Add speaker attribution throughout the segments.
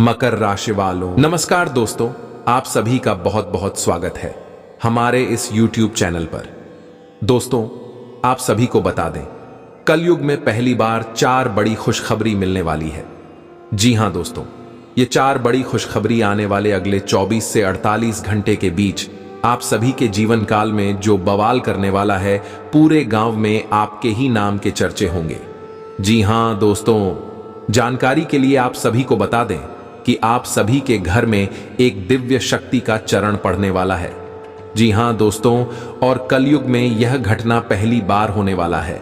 Speaker 1: मकर राशि वालों, नमस्कार दोस्तों। आप सभी का बहुत बहुत स्वागत है हमारे इस YouTube चैनल पर। दोस्तों, आप सभी को बता दें, कलयुग में पहली बार 4 बड़ी खुशखबरी मिलने वाली है। जी हां दोस्तों, ये 4 बड़ी खुशखबरी आने वाले अगले 24 से 48 घंटे के बीच आप सभी के जीवन काल में जो बवाल करने वाला है, पूरे गांव में आपके ही नाम के चर्चे होंगे। जी हां दोस्तों, जानकारी के लिए आप सभी को बता दें कि आप सभी के घर में एक दिव्य शक्ति का चरण पड़ने वाला है। जी हां दोस्तों, और कलयुग में यह घटना पहली बार होने वाला है।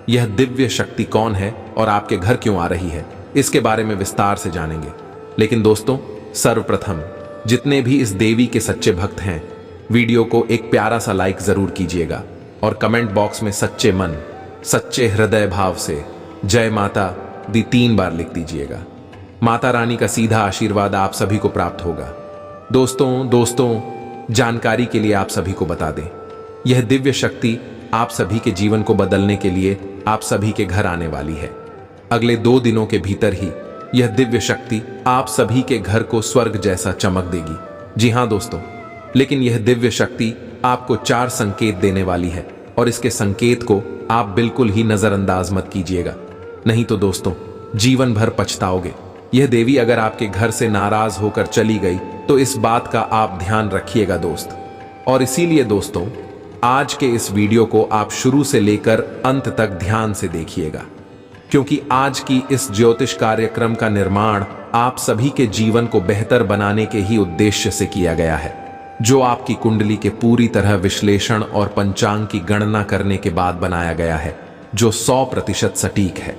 Speaker 1: यह दिव्य शक्ति कौन है और आपके घर क्यों आ रही है, इसके बारे में विस्तार से जानेंगे। लेकिन दोस्तों, सर्वप्रथम जितने भी इस देवी के सच्चे भक्त हैं, वीडियो को एक प्यारा सा लाइक जरूर कीजिएगा और कमेंट बॉक्स में सच्चे मन, सच्चे हृदय भाव से जय माता दी 3 बार लिख दीजिएगा। माता रानी का सीधा आशीर्वाद आप सभी को प्राप्त होगा। दोस्तों, जानकारी के लिए आप सभी को बता दें, यह दिव्य शक्ति आप सभी के जीवन को बदलने के लिए आप सभी के घर आने वाली है। अगले 2 दिनों के भीतर ही यह दिव्य शक्ति आप सभी के घर को स्वर्ग जैसा चमक देगी। जी हां दोस्तों, लेकिन यह दिव्य शक्ति आपको 4 संकेत देने वाली है और इसके संकेत को आप बिल्कुल ही नजरअंदाज मत कीजिएगा, नहीं तो दोस्तों जीवन भर पछताओगे। यह देवी अगर आपके घर से नाराज होकर चली गई तो इस बात का आप ध्यान रखिएगा दोस्त। और इसीलिए दोस्तों, आज के इस वीडियो को आप शुरू से लेकर अंत तक ध्यान से देखिएगा, क्योंकि आज की इस ज्योतिष कार्यक्रम का निर्माण आप सभी के जीवन को बेहतर बनाने के ही उद्देश्य से किया गया है, जो आपकी कुंडली के पूरी तरह विश्लेषण और पंचांग की गणना करने के बाद बनाया गया है, जो 100% सटीक है।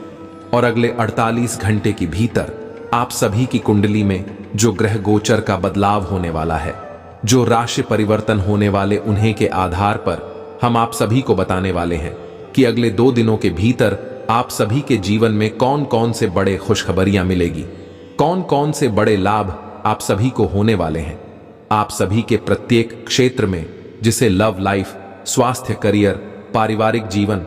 Speaker 1: और अगले 48 घंटे के भीतर आप सभी की कुंडली में जो ग्रह गोचर का बदलाव होने वाला है, जो राशि परिवर्तन होने वाले, उन्हें के आधार पर हम आप सभी को बताने वाले हैं कि अगले 2 दिनों के भीतर आप सभी के जीवन में कौन कौन से बड़े खुशखबरियां मिलेगी, कौन कौन से बड़े लाभ आप सभी को होने वाले हैं। आप सभी के प्रत्येक क्षेत्र में, जिसे लव लाइफ, स्वास्थ्य, करियर, पारिवारिक जीवन,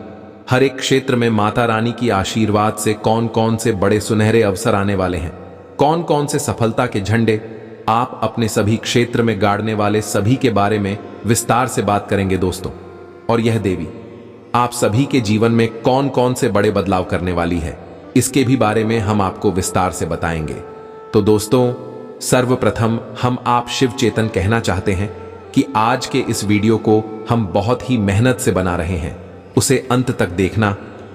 Speaker 1: हर एक क्षेत्र में माता रानी की आशीर्वाद से कौन कौन से बड़े सुनहरे अवसर आने वाले हैं, कौन कौन से सफलता के झंडे आप अपने सभी क्षेत्र में गाड़ने वाले, सभी के बारे में विस्तार से बात करेंगे दोस्तों। और यह देवी आप सभी के जीवन में कौन कौन से बड़े बदलाव करने वाली है, इसके भी बारे में हम आपको विस्तार से बताएंगे। तो दोस्तों, सर्वप्रथम हम आप शिव चेतन कहना चाहते हैं कि आज के इस वीडियो को हम बहुत ही मेहनत से बना रहे हैं, उसे अंत तक देखना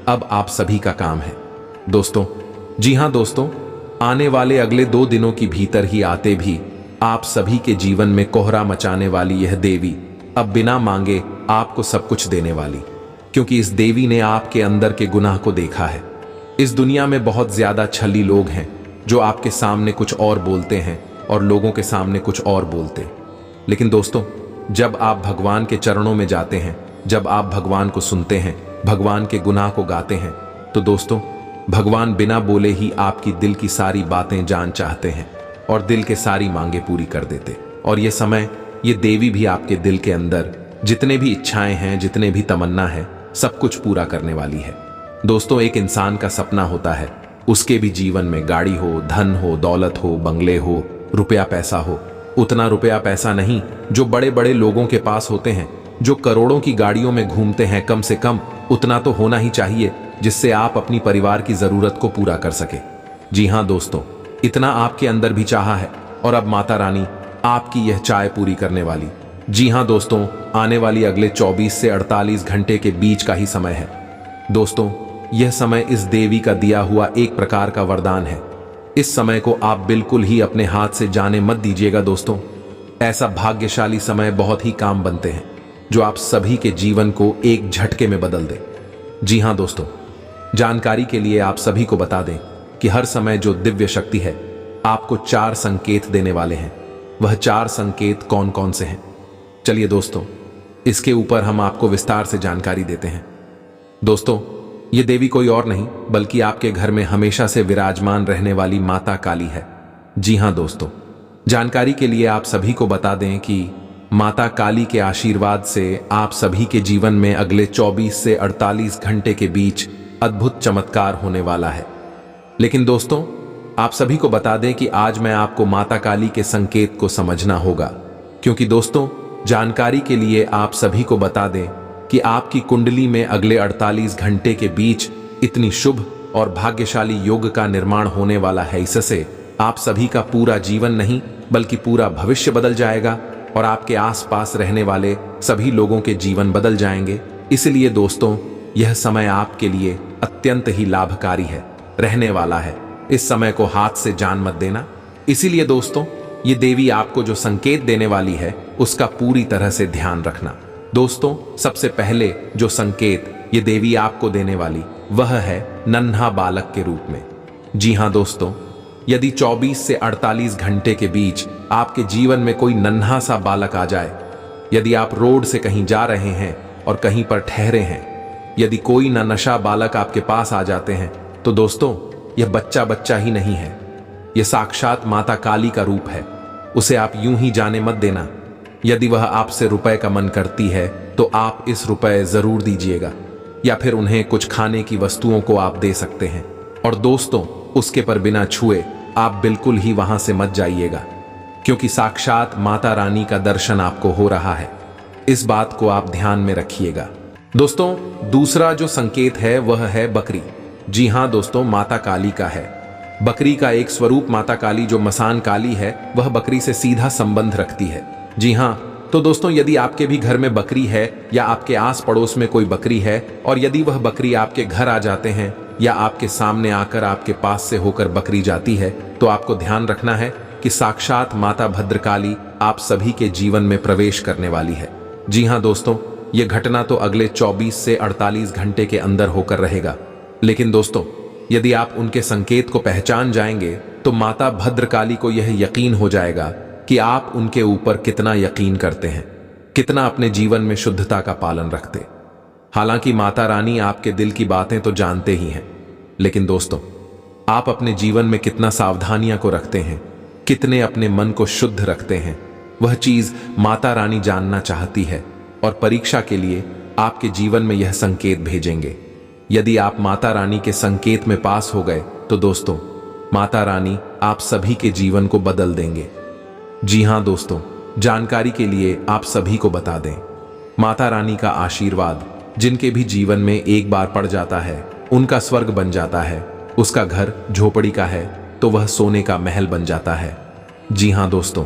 Speaker 1: अब आप सभी का काम है दोस्तों। जी हां दोस्तों, आने वाले अगले 2 दिनों की भीतर ही आते भी आप सभी के जीवन में कोहरा मचाने वाली यह देवी अब बिना मांगे आपको सब कुछ देने वाली, क्योंकि इस देवी ने आपके अंदर के गुनाह को देखा है। इस दुनिया में बहुत ज्यादा छली लोग हैं जो आपके सामने कुछ और बोलते हैं और लोगों के सामने कुछ और बोलते। लेकिन दोस्तों, जब आप भगवान के चरणों में जाते हैं, जब आप भगवान को सुनते हैं, भगवान के गुनाह को गाते हैं, तो दोस्तों भगवान बिना बोले ही आपकी दिल की सारी बातें जान चाहते हैं और दिल के सारी मांगे पूरी कर देते। और ये समय, ये देवी भी आपके दिल के अंदर जितने भी इच्छाएं हैं, जितने भी तमन्ना है, सब कुछ पूरा करने वाली है दोस्तों। एक इंसान का सपना होता है उसके भी जीवन में गाड़ी हो, धन हो, दौलत हो, बंगले हो, रुपया पैसा हो। उतना रुपया पैसा नहीं जो बड़े बड़े लोगों के पास होते हैं, जो करोड़ों की गाड़ियों में घूमते हैं, कम से कम उतना तो होना ही चाहिए जिससे आप अपनी परिवार की जरूरत को पूरा कर सके। जी हां दोस्तों, इतना आपके अंदर भी चाहा है और अब माता रानी आपकी यह चाह पूरी करने वाली। जी हां दोस्तों, आने वाली अगले 24 से 48 घंटे के बीच का ही समय है दोस्तों। यह समय इस देवी का दिया हुआ एक प्रकार का वरदान है। इस समय को आप बिल्कुल ही अपने हाथ से जाने मत दीजिएगा दोस्तों। ऐसा भाग्यशाली समय बहुत ही काम बनते हैं जो आप सभी के जीवन को एक झटके में बदल दे। जी हां दोस्तों, जानकारी के लिए आप सभी को बता दें कि हर समय जो दिव्य शक्ति है आपको 4 संकेत देने वाले हैं। वह 4 संकेत कौन कौन से हैं, चलिए दोस्तों इसके ऊपर हम आपको विस्तार से जानकारी देते हैं। दोस्तों, ये देवी कोई और नहीं बल्कि आपके घर में हमेशा से विराजमान रहने वाली माता काली है। जी हां दोस्तों, जानकारी के लिए आप सभी को बता दें कि माता काली के आशीर्वाद से आप सभी के जीवन में अगले 24 से 48 घंटे के बीच अद्भुत चमत्कार होने वाला है। लेकिन दोस्तों, आप सभी को बता दें कि आज मैं आपको माता काली के संकेत को समझना होगा, क्योंकि दोस्तों जानकारी के लिए आप सभी को बता दें कि आपकी कुंडली में अगले 48 घंटे के बीच इतनी शुभ और भाग्यशाली योग का निर्माण होने वाला है। इससे आप सभी का पूरा जीवन नहीं बल्कि पूरा भविष्य बदल जाएगा और आपके आसपास रहने वाले सभी लोगों के जीवन बदल जाएंगे। इसलिए दोस्तों यह समय आपके लिए अत्यंत ही लाभकारी है रहने वाला है। इस समय को हाथ से जान मत देना। इसीलिए दोस्तों ये देवी आपको जो संकेत देने वाली है उसका पूरी तरह से ध्यान रखना। दोस्तों सबसे पहले जो संकेत ये देवी आपको देने वाली वह है नन्हा बालक के रूप में। जी हां दोस्तों, यदि 24 से 48 घंटे के बीच आपके जीवन में कोई नन्हा सा बालक आ जाए, यदि आप रोड से कहीं जा रहे हैं और कहीं पर ठहरे हैं, यदि कोई ना नशा बालक आपके पास आ जाते हैं, तो दोस्तों यह बच्चा ही नहीं है, यह साक्षात माता काली का रूप है। उसे आप यूं ही जाने मत देना। यदि वह आपसे रुपए का मन करती है तो आप इस रुपए जरूर दीजिएगा, या फिर उन्हें कुछ खाने की वस्तुओं को आप दे सकते हैं। और दोस्तों उसके पर बिना छुए आप बिल्कुल ही वहां से मत जाइएगा, क्योंकि साक्षात माता रानी का दर्शन आपको हो रहा है। इस बात को आप ध्यान में रखिएगा। दोस्तों दूसरा जो संकेत है वह है बकरी। जी हां दोस्तों, माता काली का है। बकरी का एक स्वरूप माता काली जो मसान काली है वह बकरी से सीधा संबंध रखती है। जी हां, तो दोस्तों यदि आपके भी घर में बकरी है या आपके आस पड़ोस में कोई बकरी है और यदि वह बकरी आपके घर आ जाते हैं या आपके सामने आकर आपके पास से होकर बकरी जाती है, तो आपको ध्यान रखना है कि साक्षात माता भद्रकाली आप सभी के जीवन में प्रवेश करने वाली है। जी हां दोस्तों, यह घटना तो अगले 24 से 48 घंटे के अंदर होकर रहेगा, लेकिन दोस्तों यदि आप उनके संकेत को पहचान जाएंगे तो माता भद्रकाली को यह यकीन हो जाएगा कि आप उनके ऊपर कितना यकीन करते हैं, कितना अपने जीवन में शुद्धता का पालन रखते। हालांकि माता रानी आपके दिल की बातें तो जानते ही हैं, लेकिन दोस्तों आप अपने जीवन में कितना सावधानियां को रखते हैं, कितने अपने मन को शुद्ध रखते हैं, वह चीज माता रानी जानना चाहती है और परीक्षा के लिए आपके जीवन में यह संकेत भेजेंगे। यदि आप माता रानी के संकेत में पास हो गए तो दोस्तों माता रानी आप सभी के जीवन को बदल देंगे। जी हां दोस्तों, जानकारी के लिए आप सभी को बता दें, माता रानी का आशीर्वाद जिनके भी जीवन में एक बार पड़ जाता है उनका स्वर्ग बन जाता है। उसका घर झोपड़ी का है तो वह सोने का महल बन जाता है। जी हां दोस्तों,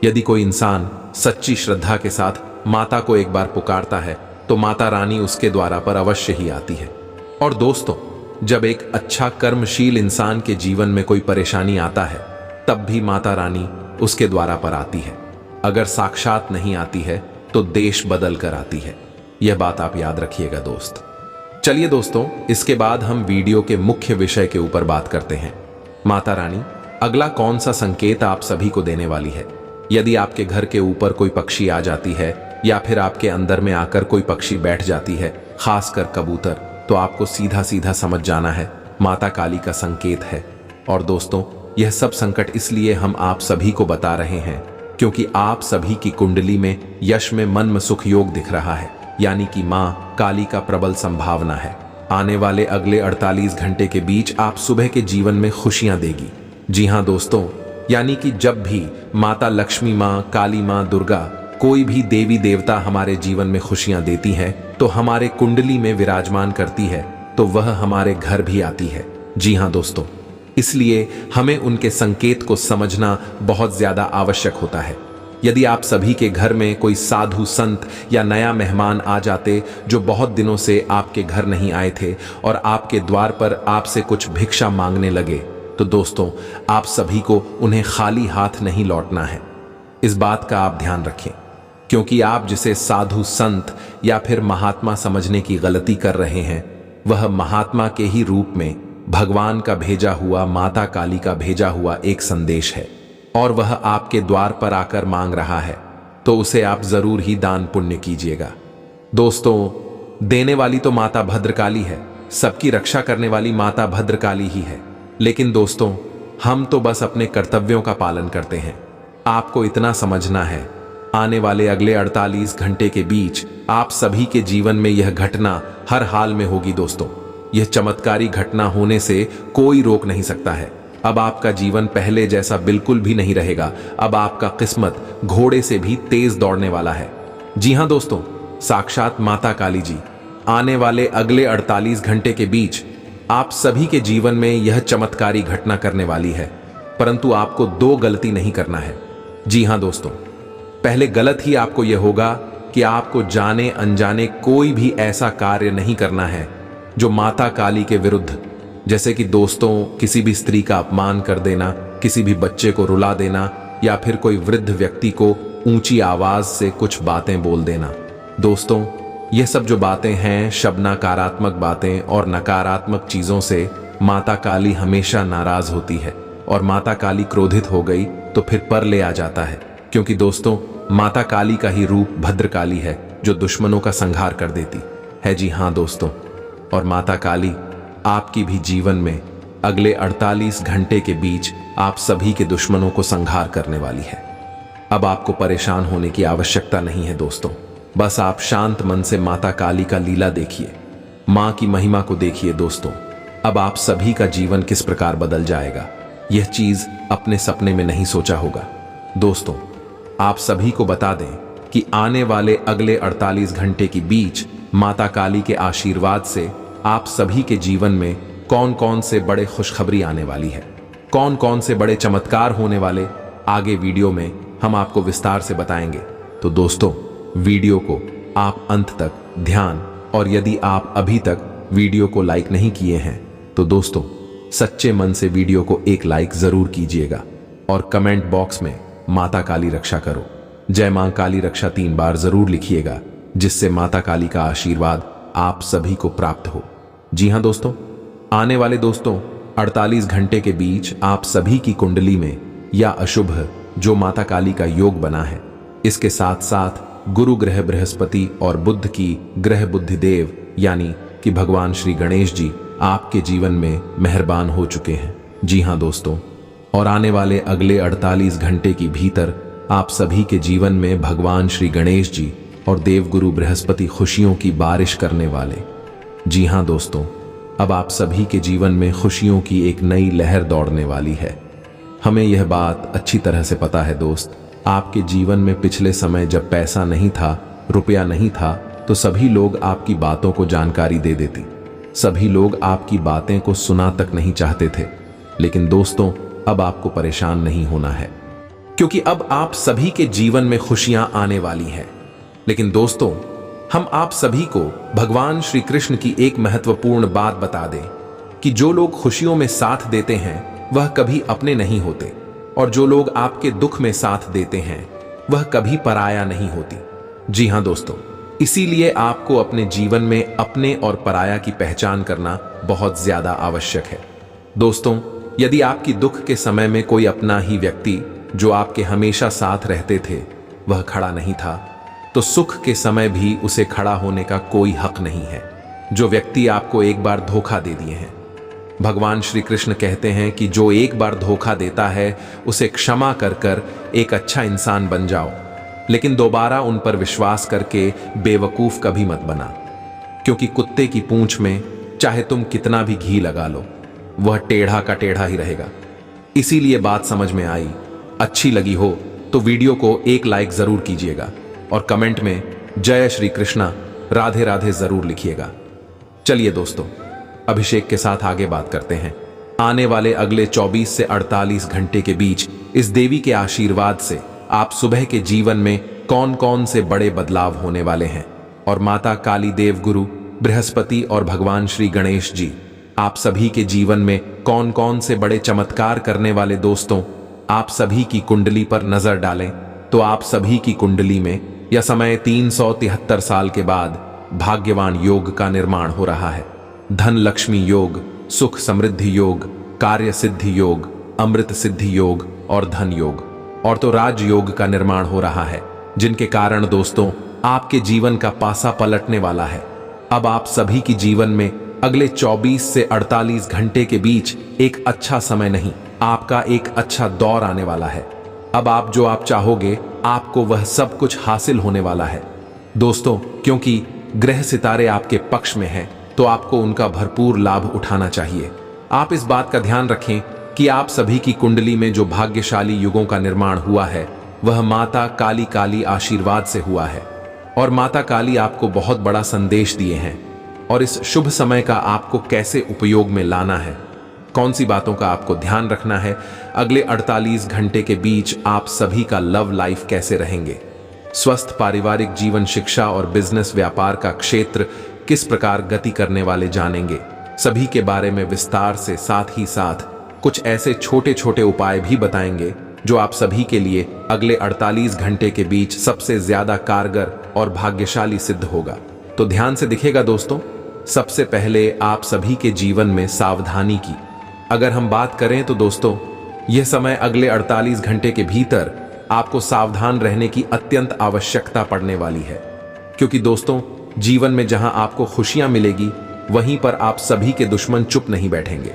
Speaker 1: यदि कोई इंसान सच्ची श्रद्धा के साथ माता को एक बार पुकारता है तो माता रानी उसके द्वारा पर अवश्य ही आती है। और दोस्तों जब एक अच्छा कर्मशील इंसान के जीवन में कोई परेशानी आता है तब भी माता रानी उसके द्वारा पर आती है। अगर साक्षात नहीं आती है तो देश बदल कर आती है। यह बात आप याद रखिएगा दोस्त। चलिए दोस्तों, इसके बाद हम वीडियो के मुख्य विषय के ऊपर बात करते हैं। माता रानी अगला कौन सा संकेत आप सभी को देने वाली है। यदि आपके घर के ऊपर कोई पक्षी आ जाती है या फिर आपके अंदर में आकर कोई पक्षी बैठ जाती है, खासकर कबूतर, तो आपको सीधा सीधा समझ जाना है माता काली का संकेत है। और दोस्तों यह सब संकट इसलिए हम आप सभी को बता रहे हैं क्योंकि आप सभी की कुंडली में यश में मन में सुख योग दिख रहा है, यानी कि मां काली का प्रबल संभावना है। आने वाले अगले 48 घंटे के बीच आप सुबह के जीवन में खुशियां देगी। जी हां दोस्तों, यानी कि जब भी माता लक्ष्मी मां, काली मां, दुर्गा, कोई भी देवी देवता हमारे जीवन में खुशियां देती है तो हमारे कुंडली में विराजमान करती है तो वह हमारे घर भी आती है। जी हां दोस्तों, इसलिए हमें उनके संकेत को समझना बहुत ज्यादा आवश्यक होता है। यदि आप सभी के घर में कोई साधु संत या नया मेहमान आ जाते जो बहुत दिनों से आपके घर नहीं आए थे और आपके द्वार पर आपसे कुछ भिक्षा मांगने लगे, तो दोस्तों आप सभी को उन्हें खाली हाथ नहीं लौटना है। इस बात का आप ध्यान रखें, क्योंकि आप जिसे साधु संत या फिर महात्मा समझने की गलती कर रहे हैं वह महात्मा के ही रूप में भगवान का भेजा हुआ, माता काली का भेजा हुआ एक संदेश है और वह आपके द्वार पर आकर मांग रहा है, तो उसे आप जरूर ही दान पुण्य कीजिएगा। दोस्तों देने वाली तो माता भद्रकाली है, सबकी रक्षा करने वाली माता भद्रकाली ही है, लेकिन दोस्तों हम तो बस अपने कर्तव्यों का पालन करते हैं। आपको इतना समझना है, आने वाले अगले 48 घंटे के बीच आप सभी के जीवन में यह घटना हर हाल में होगी। दोस्तों यह चमत्कारी घटना होने से कोई रोक नहीं सकता है। अब आपका जीवन पहले जैसा बिल्कुल भी नहीं रहेगा। अब आपका किस्मत घोड़े से भी तेज दौड़ने वाला है। जी हां दोस्तों, साक्षात माता काली जी आने वाले अगले 48 घंटे के बीच आप सभी के जीवन में यह चमत्कारी घटना करने वाली है। परंतु आपको दो गलती नहीं करना है। जी हां दोस्तों, पहले गलत ही आपको यह होगा कि आपको जाने अनजाने कोई भी ऐसा कार्य नहीं करना है जो माता काली के विरुद्ध, जैसे कि दोस्तों किसी भी स्त्री का अपमान कर देना, किसी भी बच्चे को रुला देना, या फिर कोई वृद्ध व्यक्ति को ऊंची आवाज से कुछ बातें बोल देना। दोस्तों, यह सब जो बातें हैं, शब्द नकारात्मक बातें और नकारात्मक चीजों से माता काली हमेशा नाराज होती है, और माता काली क्रोधित हो गई तो फिर पर ले आ जाता है। क्योंकि दोस्तों, माता काली का ही रूप भद्रकाली है जो दुश्मनों का संहार कर देती है। जी हां दोस्तों, और माता काली आपकी भी जीवन में अगले 48 घंटे के बीच आप सभी के दुश्मनों को संहार करने वाली है। अब आपको परेशान होने की आवश्यकता नहीं है दोस्तों। बस आप शांत मन से माता काली का लीला देखिए, मां की महिमा को देखिए। दोस्तों, अब आप सभी का जीवन किस प्रकार बदल जाएगा, यह चीज अपने सपने में नहीं सोचा होगा। दोस्तों, आप सभी को बता दें कि आने वाले अगले 48 घंटे के बीच माता काली के आशीर्वाद से आप सभी के जीवन में कौन कौन से बड़े खुशखबरी आने वाली है, कौन कौन से बड़े चमत्कार होने वाले, आगे वीडियो में हम आपको विस्तार से बताएंगे। तो दोस्तों, वीडियो को आप अंत तक ध्यान, और यदि आप अभी तक वीडियो को लाइक नहीं किए हैं तो दोस्तों सच्चे मन से वीडियो को एक लाइक जरूर कीजिएगा, और कमेंट बॉक्स में माता काली रक्षा करो, जय मां काली रक्षा 3 बार जरूर लिखिएगा, जिससे माता काली का आशीर्वाद आप सभी को प्राप्त हो। जी हां दोस्तों, आने वाले दोस्तों 48 घंटे के बीच आप सभी की कुंडली में या अशुभ जो माता काली का योग बना है, इसके साथ साथ गुरु ग्रह बृहस्पति और बुध की ग्रह बुद्धि देव यानी कि भगवान श्री गणेश जी आपके जीवन में मेहरबान हो चुके हैं। जी हां दोस्तों, और आने वाले अगले 48 घंटे की भीतर आप सभी के जीवन में भगवान श्री गणेश जी और देवगुरु बृहस्पति खुशियों की बारिश करने वाले। जी हां दोस्तों, अब आप सभी के जीवन में खुशियों की एक नई लहर दौड़ने वाली है। हमें यह बात अच्छी तरह से पता है दोस्त, आपके जीवन में पिछले समय जब पैसा नहीं था, रुपया नहीं था, तो सभी लोग आपकी बातों को जानकारी दे देती, सभी लोग आपकी बातें को सुना तक नहीं चाहते थे। लेकिन दोस्तों, अब आपको परेशान नहीं होना है, क्योंकि अब आप सभी के जीवन में खुशियां आने वाली हैं। लेकिन दोस्तों, हम आप सभी को भगवान श्री कृष्ण की एक महत्वपूर्ण बात बता दें कि जो लोग खुशियों में साथ देते हैं वह कभी अपने नहीं होते, और जो लोग आपके दुख में साथ देते हैं वह कभी पराया नहीं होती। जी हां दोस्तों, इसीलिए आपको अपने जीवन में अपने और पराया की पहचान करना बहुत ज्यादा आवश्यक है। दोस्तों, यदि आपकी दुख के समय में कोई अपना ही व्यक्ति जो आपके हमेशा साथ रहते थे वह खड़ा नहीं था, तो सुख के समय भी उसे खड़ा होने का कोई हक नहीं है। जो व्यक्ति आपको एक बार धोखा दे दिए हैं, भगवान श्री कृष्ण कहते हैं कि जो एक बार धोखा देता है उसे क्षमा कर कर एक अच्छा इंसान बन जाओ, लेकिन दोबारा उन पर विश्वास करके बेवकूफ कभी मत बना, क्योंकि कुत्ते की पूंछ में चाहे तुम कितना भी घी लगा लो वह टेढ़ा का टेढ़ा ही रहेगा। इसीलिए बात समझ में आई, अच्छी लगी हो तो वीडियो को एक लाइक जरूर कीजिएगा, और कमेंट में जय श्री कृष्णा राधे राधे जरूर लिखिएगा। चलिए दोस्तों, अभिषेक के साथ आगे बात करते हैं। आने वाले अगले 24 से 48 घंटे के बीच इस देवी के आशीर्वाद से आप सुबह के जीवन में कौन कौन से बड़े बदलाव होने वाले हैं, और माता काली, देव गुरु बृहस्पति और भगवान श्री गणेश जी आप सभी के जीवन में कौन कौन से बड़े चमत्कार करने वाले। दोस्तों, आप सभी की कुंडली पर नजर डालें तो आप सभी की कुंडली में यह समय 373 साल के बाद भाग्यवान योग का निर्माण हो रहा है। धन लक्ष्मी योग, सुख समृद्धि योग, कार्य सिद्धि योग, अमृत सिद्धि योग और धन योग, और तो राज योग का निर्माण हो रहा है, जिनके कारण दोस्तों आपके जीवन का पासा पलटने वाला है। अब आप सभी की जीवन में अगले 24 से 48 घंटे के बीच एक अच्छा समय नहीं, आपका एक अच्छा दौर आने वाला है। अब आप जो आप चाहोगे आपको वह सब कुछ हासिल होने वाला है दोस्तों, क्योंकि ग्रह सितारे आपके पक्ष में हैं, तो आपको उनका भरपूर लाभ उठाना चाहिए। आप इस बात का ध्यान रखें कि आप सभी की कुंडली में जो भाग्यशाली युगों का निर्माण हुआ है वह माता काली काली आशीर्वाद से हुआ है। और माता काली आपको बहुत बड़ा संदेश दिए हैं और इस शुभ समय का आपको कैसे उपयोग में लाना है, कौन सी बातों का आपको ध्यान रखना है, अगले 48 घंटे के बीच आप सभी का लव लाइफ कैसे रहेंगे, स्वस्थ पारिवारिक जीवन, शिक्षा और बिजनेस व्यापार का क्षेत्र किस प्रकार गति करने वाले जानेंगे, सभी के बारे में विस्तार से, साथ ही साथ कुछ ऐसे छोटे छोटे उपाय भी बताएंगे जो आप सभी के लिए अगले 48 घंटे के बीच सबसे ज्यादा कारगर और भाग्यशाली सिद्ध होगा। तो ध्यान से दिखेगा दोस्तों। सबसे पहले आप सभी के जीवन में सावधानी की अगर हम बात करें तो दोस्तों, यह समय अगले 48 घंटे के भीतर आपको सावधान रहने की अत्यंत आवश्यकता पड़ने वाली है, क्योंकि दोस्तों जीवन में जहां आपको खुशियां मिलेगी वहीं पर आप सभी के दुश्मन चुप नहीं बैठेंगे।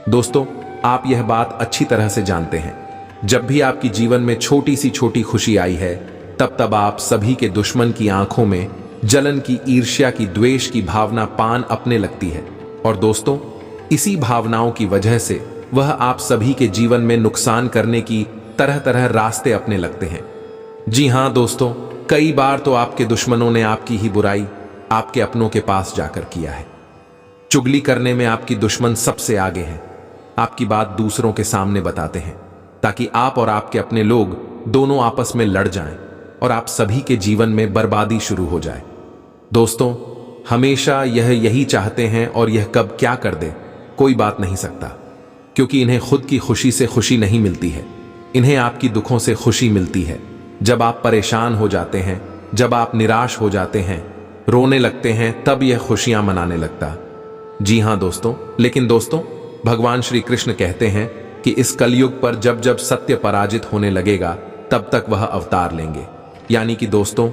Speaker 1: दोस्तों, आप यह बात अच्छी तरह से जानते हैं, जब भी आपकी जीवन में छोटी सी छोटी खुशी आई है तब तब आप सभी के दुश्मन की आंखों में जलन की, ईर्ष्या की, द्वेष की भावना पान अपने लगती है। और दोस्तों, इसी भावनाओं की वजह से वह आप सभी के जीवन में नुकसान करने की तरह तरह रास्ते अपने लगते हैं। जी हां दोस्तों, कई बार तो आपके दुश्मनों ने आपकी ही बुराई आपके अपनों के पास जाकर किया है। चुगली करने में आपकी दुश्मन सबसे आगे हैं। आपकी बात दूसरों के सामने बताते हैं ताकि आप और आपके अपने लोग दोनों आपस में लड़ जाएं और आप सभी के जीवन में बर्बादी शुरू हो जाए। दोस्तों, हमेशा यही चाहते हैं और यह कब क्या कर दे कोई बात नहीं सकता, क्योंकि इन्हें खुद की खुशी से खुशी नहीं मिलती है, इन्हें आपकी दुखों से खुशी मिलती है। जब आप परेशान हो जाते हैं, जब आप निराश हो जाते हैं, रोने लगते हैं, तब यह खुशियां मनाने लगता। जी हां दोस्तों, लेकिन दोस्तों भगवान श्री कृष्ण कहते हैं कि इस कलयुग पर जब जब सत्य पराजित होने लगेगा तब तक वह अवतार लेंगे। यानी कि दोस्तों,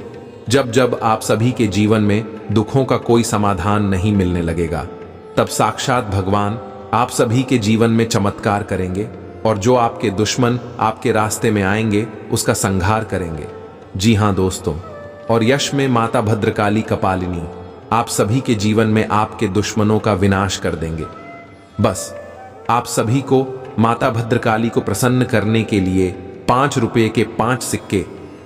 Speaker 1: जब जब आप सभी के जीवन में दुखों का कोई समाधान नहीं मिलने लगेगा तब साक्षात भगवान आप सभी के जीवन में चमत्कार करेंगे और जो आपके दुश्मन आपके रास्ते में आएंगे उसका संहार करेंगे। जी हां दोस्तों, और यश में माता भद्रकाली कपालिनी आप सभी के जीवन में आपके दुश्मनों का विनाश कर देंगे। बस आप सभी को माता भद्रकाली को प्रसन्न करने के लिए 5 रुपए के 5 सिक्के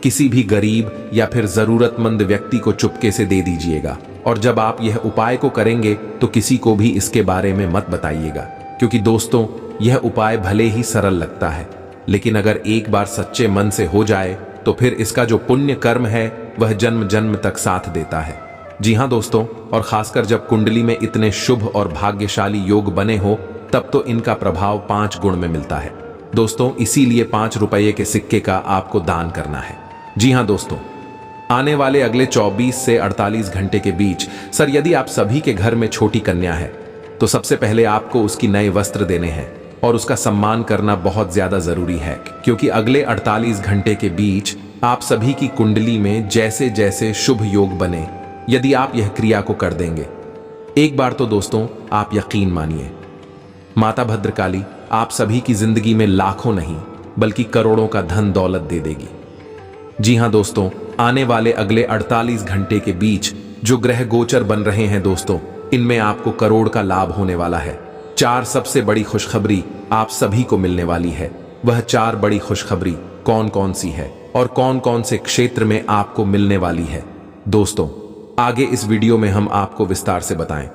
Speaker 1: किसी भी गरीब या फिर जरूरतमंद व्यक्ति को चुपके से दे दीजिएगा। और जब आप यह उपाय को करेंगे तो किसी को भी इसके बारे में मत बताइएगा, क्योंकि दोस्तों यह उपाय भले ही सरल लगता है, लेकिन अगर एक बार सच्चे मन से हो जाए तो फिर इसका जो पुण्य कर्म है वह जन्म जन्म तक साथ देता है। जी हां दोस्तों, और खासकर जब कुंडली में इतने शुभ और भाग्यशाली योग बने हो तब तो इनका प्रभाव 5 गुण में मिलता है। दोस्तों, इसीलिए 5 रुपये के सिक्के का आपको दान करना है। जी हां दोस्तों, आने वाले अगले 24 से 48 घंटे के बीच सर, यदि आप सभी के घर में छोटी कन्या है तो सबसे पहले आपको उसकी नए वस्त्र देने हैं और उसका सम्मान करना बहुत ज्यादा जरूरी है, क्योंकि अगले 48 घंटे के बीच आप सभी की कुंडली में जैसे जैसे शुभ योग बने, यदि आप यह क्रिया को कर देंगे, एक बार तो दोस्तों आप यकीन मानिए, माता भद्रकाली आप सभी की जिंदगी में लाखों नहीं बल्कि करोड़ों का धन दौलत दे देगी। जी हां दोस्तों, आने वाले अगले 48 घंटे के बीच जो ग्रह गोचर बन रहे हैं दोस्तों, इनमें आपको करोड़ का लाभ होने वाला है। 4 सबसे बड़ी खुशखबरी आप सभी को मिलने वाली है। वह 4 बड़ी खुशखबरी कौन कौन सी है और कौन कौन से क्षेत्र में आपको मिलने वाली है, दोस्तों आगे इस वीडियो में हम आपको विस्तार से बताएं।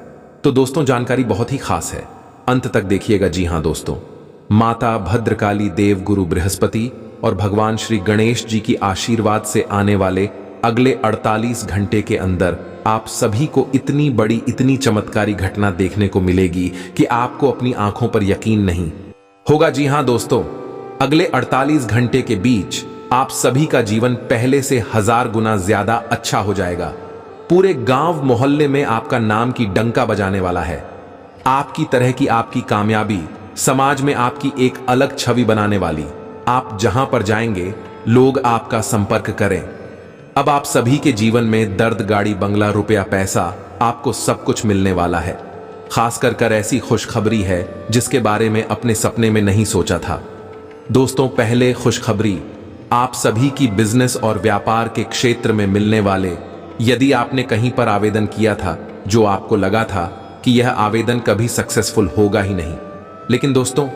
Speaker 1: तो दोस्तों जानकारी बहुत ही खास है, अंत तक देखिएगा। जी हां दोस्तों, माता भद्रकाली, देव गुरु बृहस्पति और भगवान श्री गणेश जी की आशीर्वाद से आने वाले अगले 48 घंटे के अंदर आप सभी को इतनी बड़ी, इतनी चमत्कारी घटना देखने को मिलेगी कि आपको अपनी आंखों पर यकीन नहीं होगा। जी हां दोस्तों, अगले 48 घंटे के बीच आप सभी का जीवन पहले से 1000 गुना ज्यादा अच्छा हो जाएगा। पूरे गांव मोहल्ले में आपका नाम की डंका बजाने वाला है। आपकी तरह की आपकी कामयाबी समाज में आपकी एक अलग छवि बनाने वाली। आप जहां पर जाएंगे लोग आपका संपर्क करें। अब आप सभी के जीवन में दर्द, गाड़ी, बंगला, रुपया, पैसा, आपको सब कुछ मिलने वाला है। खासकर कर ऐसी खुशखबरी है जिसके बारे में अपने सपने में नहीं सोचा था। दोस्तों, पहले खुशखबरी आप सभी की बिजनेस और व्यापार के क्षेत्र में मिलने वाले, यदि आपने कहीं पर आवेदन किया था जो आपको लगा था कि यह आवेदन कभी सक्सेसफुल होगा ही नहीं, लेकिन दोस्तों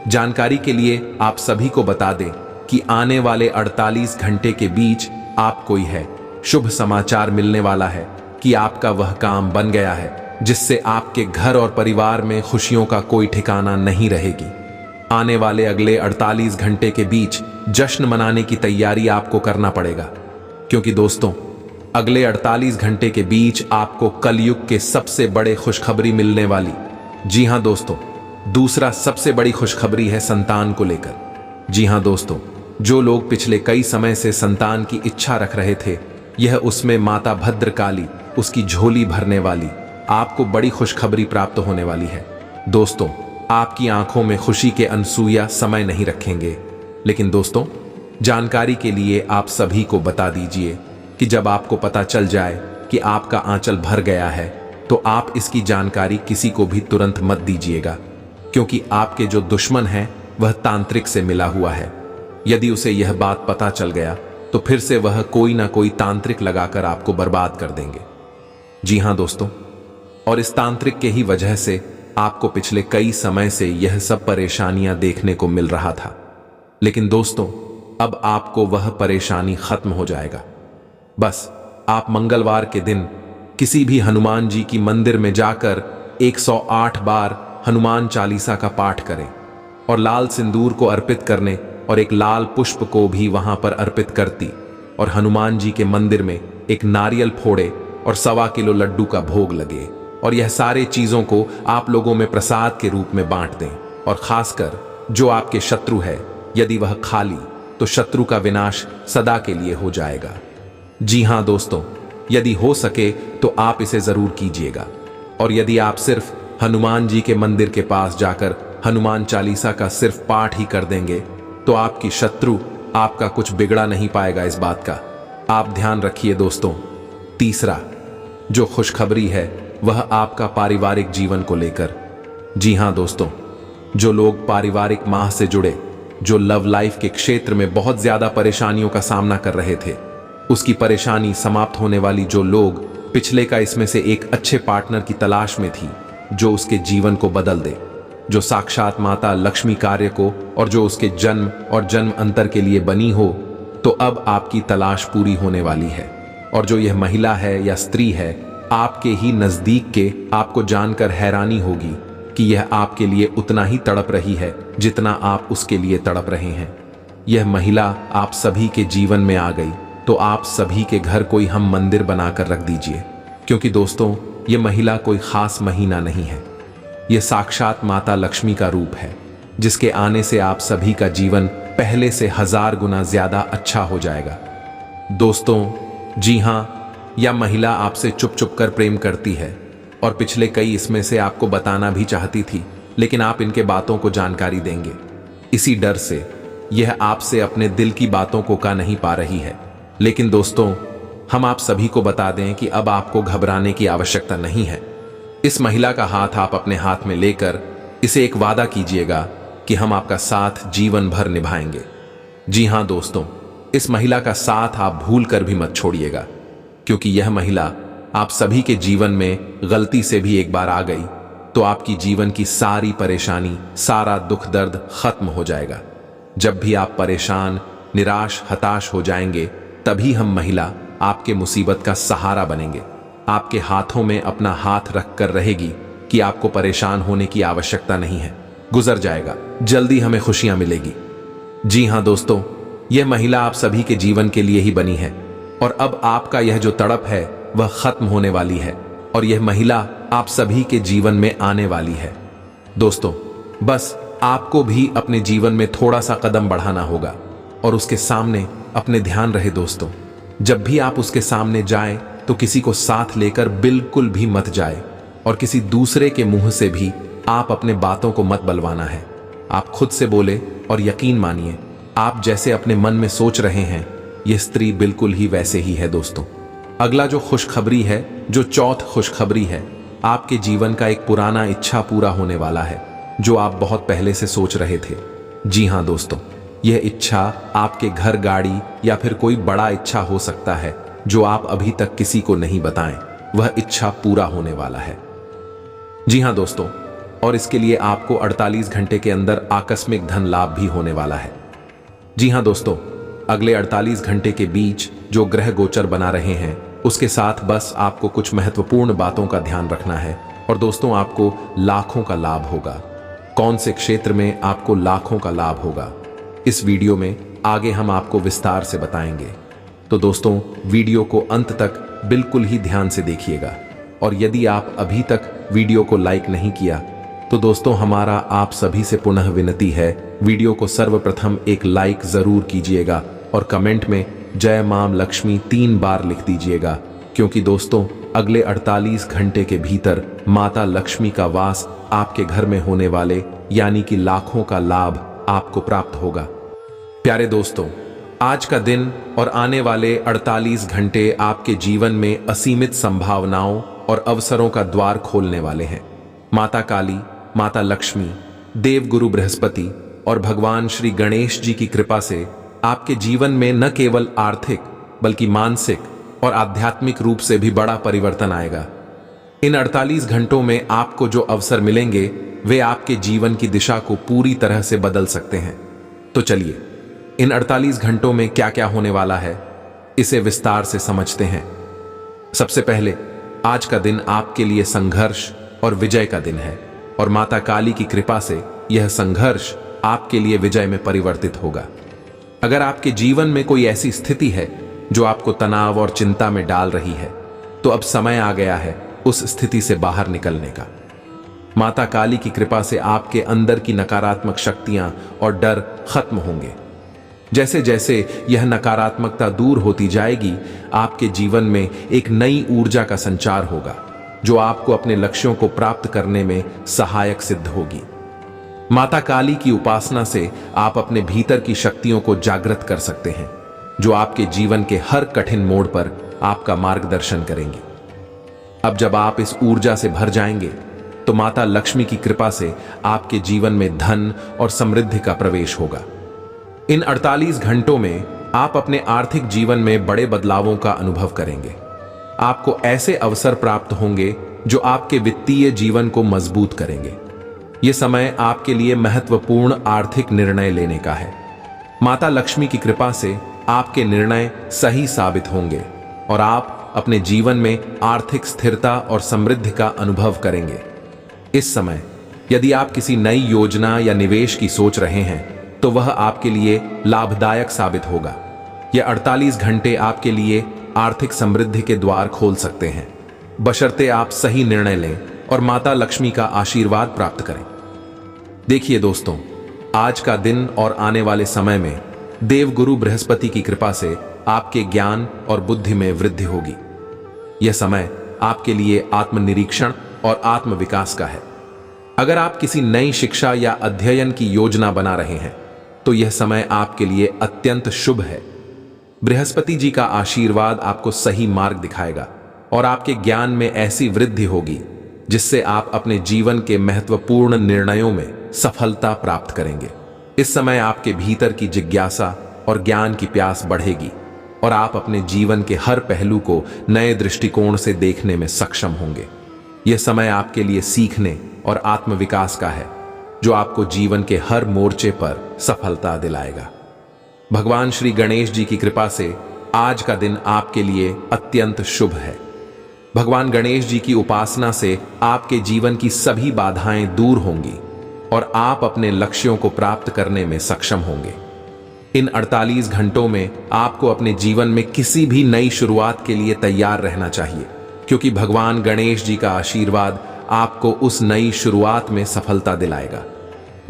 Speaker 1: जानकारी के लिए आप सभी को बता दें कि आने वाले 48 घंटे के बीच आपको यह शुभ समाचार मिलने वाला है कि आपका वह काम बन गया है जिससे आपके घर और परिवार में खुशियों का कोई ठिकाना नहीं रहेगी। आने वाले अगले 48 घंटे के बीच जश्न मनाने की तैयारी आपको करना पड़ेगा, क्योंकि दोस्तों अगले 48 घंटे के बीच आपको कलयुग के सबसे बड़े खुशखबरी मिलने वाली। जी हां दोस्तों, दूसरा सबसे बड़ी खुशखबरी है संतान को लेकर। जी हां दोस्तों, जो लोग पिछले कई समय से संतान की इच्छा रख रहे थे, यह उसमें माता भद्रकाली उसकी झोली भरने वाली आपको बड़ी खुशखबरी प्राप्त होने वाली है। दोस्तों, आपकी आंखों में खुशी के अनसूया समय नहीं रखेंगे। लेकिन दोस्तों, जानकारी के लिए आप सभी को बता दीजिए कि जब आपको पता चल जाए कि आपका आंचल भर गया है, तो आप इसकी जानकारी किसी को भी तुरंत मत दीजिएगा, क्योंकि आपके जो दुश्मन है वह तांत्रिक से मिला हुआ है। यदि उसे यह बात पता चल गया तो फिर से वह कोई ना कोई तांत्रिक लगाकर आपको बर्बाद कर देंगे। जी हां दोस्तों, और इस तांत्रिक के ही वजह से आपको पिछले कई समय से यह सब परेशानियां देखने को मिल रहा था। लेकिन दोस्तों, अब आपको वह परेशानी खत्म हो जाएगा। बस आप मंगलवार के दिन किसी भी हनुमान जी की मंदिर में जाकर 108 बार हनुमान चालीसा का पाठ करें और लाल सिंदूर को अर्पित करने और एक लाल पुष्प को भी वहां पर अर्पित करती और हनुमान जी के मंदिर में एक नारियल फोड़े और 1.25 किलो लड्डू का भोग लगे और यह सारे चीजों को आप लोगों में प्रसाद के रूप में बांट दें। और खासकर जो आपके शत्रु है, यदि वह खाली, तो शत्रु का विनाश सदा के लिए हो जाएगा। जी हां दोस्तों, यदि हो सके तो आप इसे जरूर कीजिएगा। और यदि आप सिर्फ हनुमान जी के मंदिर के पास जाकर हनुमान चालीसा का सिर्फ पाठ ही कर देंगे तो आपकी शत्रु आपका कुछ बिगड़ा नहीं पाएगा। इस बात का आप ध्यान रखिए दोस्तों। तीसरा जो खुशखबरी है वह आपका पारिवारिक जीवन को लेकर। जी हां दोस्तों, जो लोग पारिवारिक माह से जुड़े, जो लव लाइफ के क्षेत्र में बहुत ज्यादा परेशानियों का सामना कर रहे थे, उसकी परेशानी समाप्त होने वाली। जो लोग पिछले का इसमें से एक अच्छे पार्टनर की तलाश में थी जो उसके जीवन को बदल दे, जो साक्षात माता लक्ष्मी कार्य को और जो उसके जन्म और जन्म अंतर के लिए बनी हो, तो अब आपकी तलाश पूरी होने वाली है। और जो यह महिला है या स्त्री है, आपके ही नजदीक के, आपको जानकर हैरानी होगी कि यह आपके लिए उतना ही तड़प रही है जितना आप उसके लिए तड़प रहे हैं। यह महिला आप सभी के जीवन में आ गई तो आप सभी के घर कोई हम मंदिर बनाकर रख दीजिए, क्योंकि दोस्तों यह महिला कोई खास महीना नहीं है। यह साक्षात माता लक्ष्मी का रूप है, जिसके आने से आप सभी का जीवन पहले से 1000 गुना ज्यादा अच्छा हो जाएगा। दोस्तों, जी हां, यह महिला आपसे चुप चुप कर प्रेम करती है और पिछले कई इसमें से आपको बताना भी चाहती थी, लेकिन आप इनके बातों को जानकारी देंगे, इसी डर से यह आपसे अपने दिल की बातों को का नहीं पा रही है। लेकिन दोस्तों, हम आप सभी को बता दें कि अब आपको घबराने की आवश्यकता नहीं है। इस महिला का हाथ आप अपने हाथ में लेकर इसे एक वादा कीजिएगा कि हम आपका साथ जीवन भर निभाएंगे। जी हां दोस्तों, इस महिला का साथ आप भूल कर भी मत छोड़िएगा, क्योंकि यह महिला आप सभी के जीवन में गलती से भी एक बार आ गई तो आपकी जीवन की सारी परेशानी, सारा दुख दर्द खत्म हो जाएगा। जब भी आप परेशान, निराश, हताश हो जाएंगे, तभी हम महिला आपके मुसीबत का सहारा बनेंगे। आपके हाथों में अपना हाथ रखकर रहेगी कि आपको परेशान होने की आवश्यकता नहीं है, गुजर जाएगा, जल्दी हमें खुशियां मिलेगी। जी हां दोस्तों, यह महिला आप सभी के जीवन के लिए ही बनी है और अब आपका यह जो तड़प है वह खत्म होने वाली है और यह महिला आप सभी के जीवन में आने वाली है। दोस्तों, बस आपको भी अपने जीवन में थोड़ा सा कदम बढ़ाना होगा और उसके सामने अपने ध्यान रहे। दोस्तों, जब भी आप उसके सामने जाएं तो किसी को साथ लेकर बिल्कुल भी मत जाए और किसी दूसरे के मुंह से भी आप अपने बातों को मत बलवाना है। आप खुद से बोले और यकीन मानिए, आप जैसे अपने मन में सोच रहे हैं, यह स्त्री बिल्कुल ही वैसे ही है। दोस्तों, अगला जो खुशखबरी है, जो चौथ खुशखबरी है, आपके जीवन का एक पुराना इच्छा पूरा होने वाला है जो आप बहुत पहले से सोच रहे थे। जी हां दोस्तों, यह इच्छा आपके घर, गाड़ी या फिर कोई बड़ा इच्छा हो सकता है जो आप अभी तक किसी को नहीं बताएं। वह इच्छा पूरा होने वाला है। जी हां दोस्तों, और इसके लिए आपको 48 घंटे के अंदर आकस्मिक धन लाभ भी होने वाला है। जी हाँ दोस्तों, अगले 48 घंटे के बीच जो ग्रह गोचर बना रहे हैं उसके साथ बस आपको कुछ महत्वपूर्ण बातों का ध्यान रखना है और दोस्तों आपको लाखों का लाभ होगा। कौन से क्षेत्र में आपको लाखों का लाभ होगा, इस वीडियो में आगे हम आपको विस्तार से बताएंगे। तो दोस्तों वीडियो को अंत तक बिल्कुल ही ध्यान से देखिएगा और यदि आप अभी तक वीडियो को लाइक नहीं किया तो दोस्तों हमारा आप सभी से पुनः विनती है, वीडियो को सर्वप्रथम एक लाइक जरूर कीजिएगा और कमेंट में जय मां लक्ष्मी 3 बार लिख दीजिएगा, क्योंकि दोस्तों अगले 48 घंटे के भीतर माता लक्ष्मी का वास आपके घर में होने वाले यानी कि लाखों का लाभ आपको प्राप्त होगा। प्यारे दोस्तों, आज का दिन और आने वाले 48 घंटे आपके जीवन में असीमित संभावनाओं और अवसरों का द्वार खोलने वाले हैं। माता काली, माता लक्ष्मी, देव गुरु बृहस्पति और भगवान श्री गणेश जी की कृपा से आपके जीवन में न केवल आर्थिक बल्कि मानसिक और आध्यात्मिक रूप से भी बड़ा परिवर्तन आएगा। इन 48 घंटों में आपको जो अवसर मिलेंगे वे आपके जीवन की दिशा को पूरी तरह से बदल सकते हैं। तो चलिए इन 48 घंटों में क्या क्या होने वाला है इसे विस्तार से समझते हैं। सबसे पहले आज का दिन आपके लिए संघर्ष और विजय का दिन है और माता काली की कृपा से यह संघर्ष आपके लिए विजय में परिवर्तित होगा। अगर आपके जीवन में कोई ऐसी स्थिति है जो आपको तनाव और चिंता में डाल रही है तो अब समय आ गया है उस स्थिति से बाहर निकलने का। माता काली की कृपा से आपके अंदर की नकारात्मक शक्तियां और डर खत्म होंगे। जैसे जैसे यह नकारात्मकता दूर होती जाएगी आपके जीवन में एक नई ऊर्जा का संचार होगा जो आपको अपने लक्ष्यों को प्राप्त करने में सहायक सिद्ध होगी। माता काली की उपासना से आप अपने भीतर की शक्तियों को जागृत कर सकते हैं जो आपके जीवन के हर कठिन मोड़ पर आपका मार्गदर्शन करेंगी। अब जब आप इस ऊर्जा से भर जाएंगे तो माता लक्ष्मी की कृपा से आपके जीवन में धन और समृद्धि का प्रवेश होगा। इन 48 घंटों में आप अपने आर्थिक जीवन में बड़े बदलावों का अनुभव करेंगे। आपको ऐसे अवसर प्राप्त होंगे जो आपके वित्तीय जीवन को मजबूत करेंगे। यह समय आपके लिए महत्वपूर्ण आर्थिक निर्णय लेने का है। माता लक्ष्मी की कृपा से आपके निर्णय सही साबित होंगे और आप अपने जीवन में आर्थिक स्थिरता और समृद्धि का अनुभव करेंगे। इस समय यदि आप किसी नई योजना या निवेश की सोच रहे हैं तो वह आपके लिए लाभदायक साबित होगा। यह 48 घंटे आपके लिए आर्थिक समृद्धि के द्वार खोल सकते हैं, बशर्ते आप सही निर्णय लें और माता लक्ष्मी का आशीर्वाद प्राप्त करें। देखिए दोस्तों, आज का दिन और आने वाले समय में देव गुरु बृहस्पति की कृपा से आपके ज्ञान और बुद्धि में वृद्धि होगी। यह समय आपके लिए आत्मनिरीक्षण और आत्मविकास का है। अगर आप किसी नई शिक्षा या अध्ययन की योजना बना रहे हैं तो यह समय आपके लिए अत्यंत शुभ है। बृहस्पति जी का आशीर्वाद आपको सही मार्ग दिखाएगा और आपके ज्ञान में ऐसी वृद्धि होगी जिससे आप अपने जीवन के महत्वपूर्ण निर्णयों में सफलता प्राप्त करेंगे। इस समय आपके भीतर की जिज्ञासा और ज्ञान की प्यास बढ़ेगी और आप अपने जीवन के हर पहलू को नए दृष्टिकोण से देखने में सक्षम होंगे। यह समय आपके लिए सीखने और आत्मविकास का है जो आपको जीवन के हर मोर्चे पर सफलता दिलाएगा। भगवान श्री गणेश जी की कृपा से आज का दिन आपके लिए अत्यंत शुभ है। भगवान गणेश जी की उपासना से आपके जीवन की सभी बाधाएं दूर होंगी और आप अपने लक्ष्यों को प्राप्त करने में सक्षम होंगे। इन 48 घंटों में आपको अपने जीवन में किसी भी नई शुरुआत के लिए तैयार रहना चाहिए, क्योंकि भगवान गणेश जी का आशीर्वाद आपको उस नई शुरुआत में सफलता दिलाएगा।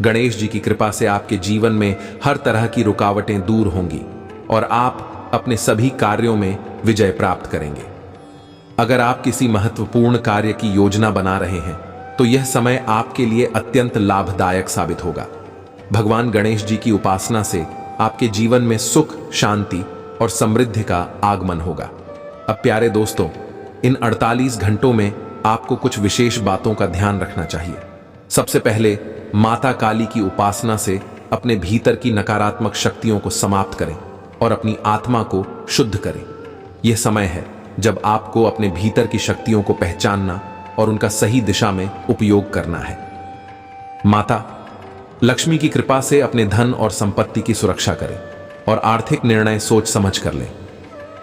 Speaker 1: गणेश जी की कृपा से आपके जीवन में हर तरह की रुकावटें दूर होंगी और आप अपने सभी कार्यों में विजय प्राप्त करेंगे। अगर आप किसी महत्वपूर्ण कार्य की योजना बना रहे हैं तो यह समय आपके लिए अत्यंत लाभदायक साबित होगा। भगवान गणेश जी की उपासना से आपके जीवन में सुख, शांति और समृद्धि का आगमन होगा। अब प्यारे दोस्तों, इन 48 घंटों में आपको कुछ विशेष बातों का ध्यान रखना चाहिए। सबसे पहले माता काली की उपासना से अपने भीतर की नकारात्मक शक्तियों को समाप्त करें और अपनी आत्मा को शुद्ध करें। यह समय है जब आपको अपने भीतर की शक्तियों को पहचानना और उनका सही दिशा में उपयोग करना है। माता लक्ष्मी की कृपा से अपने धन और संपत्ति की सुरक्षा करें और आर्थिक निर्णय सोच समझ कर लें।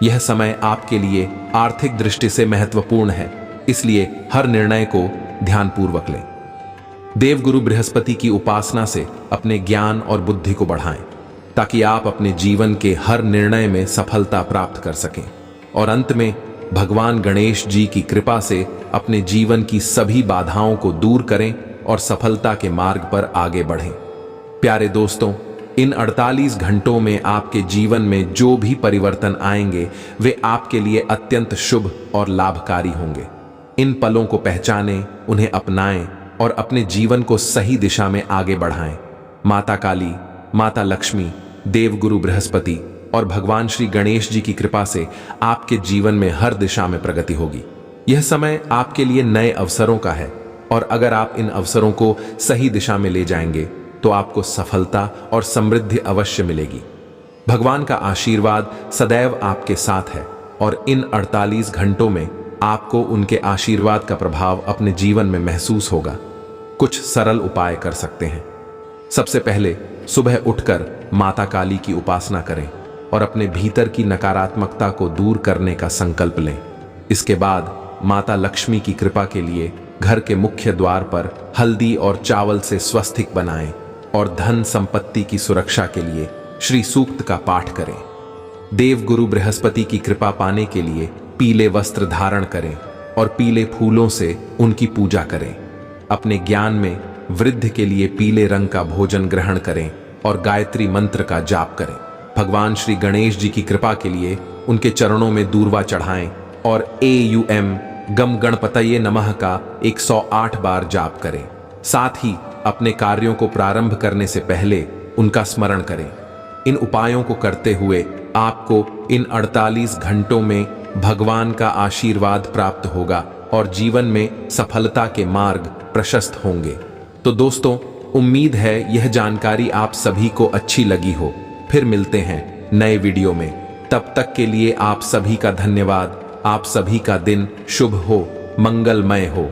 Speaker 1: यह समय आपके लिए आर्थिक दृष्टि से महत्वपूर्ण है, इसलिए हर निर्णय को ध्यानपूर्वक लें। देवगुरु बृहस्पति की उपासना से अपने ज्ञान और बुद्धि को बढ़ाएं, ताकि आप अपने जीवन के हर निर्णय में सफलता प्राप्त कर सकें। और अंत में भगवान गणेश जी की कृपा से अपने जीवन की सभी बाधाओं को दूर करें और सफलता के मार्ग पर आगे बढ़ें। प्यारे दोस्तों, इन 48 घंटों में आपके जीवन में जो भी परिवर्तन आएंगे वे आपके लिए अत्यंत शुभ और लाभकारी होंगे। इन पलों को पहचानें, उन्हें अपनाएं और अपने जीवन को सही दिशा में आगे बढ़ाएं। माता काली, माता लक्ष्मी, देवगुरु बृहस्पति और भगवान श्री गणेश जी की कृपा से आपके जीवन में हर दिशा में प्रगति होगी। यह समय आपके लिए नए अवसरों का है और अगर आप इन अवसरों को सही दिशा में ले जाएंगे तो आपको सफलता और समृद्धि अवश्य मिलेगी। भगवान का आशीर्वाद सदैव आपके साथ है और इन 48 घंटों में आपको उनके आशीर्वाद का प्रभाव अपने जीवन में महसूस होगा। कुछ सरल उपाय कर सकते हैं। सबसे पहले सुबह उठकर माता काली की उपासना करें और अपने भीतर की नकारात्मकता को दूर करने का संकल्प लें। इसके बाद माता लक्ष्मी की कृपा के लिए घर के मुख्य द्वार पर हल्दी और चावल से स्वस्तिक बनाएं और धन संपत्ति की सुरक्षा के लिए श्री सूक्त का पाठ करें। देवगुरु बृहस्पति की कृपा पाने के लिए पीले वस्त्र धारण करें और पीले फूलों से उनकी पूजा करें। अपने ज्ञान में वृद्धि के लिए पीले रंग का भोजन ग्रहण करें और गायत्री मंत्र का जाप करें। भगवान श्री गणेश जी की कृपा के लिए उनके चरणों में दूर्वा चढ़ाएं और AUM गम गणपतये नमः का 108 बार जाप करें। साथ ही अपने कार्यों को प्रारंभ करने से पहले उनका स्मरण करें। इन उपायों को करते हुए आपको इन 48 घंटों में भगवान का आशीर्वाद प्राप्त होगा और जीवन में सफलता के मार्ग प्रशस्त होंगे। तो दोस्तों, उम्मीद है यह जानकारी आप सभी को अच्छी लगी हो। फिर मिलते हैं नए वीडियो में। तब तक के लिए आप सभी का धन्यवाद। आप सभी का दिन शुभ हो, मंगलमय हो।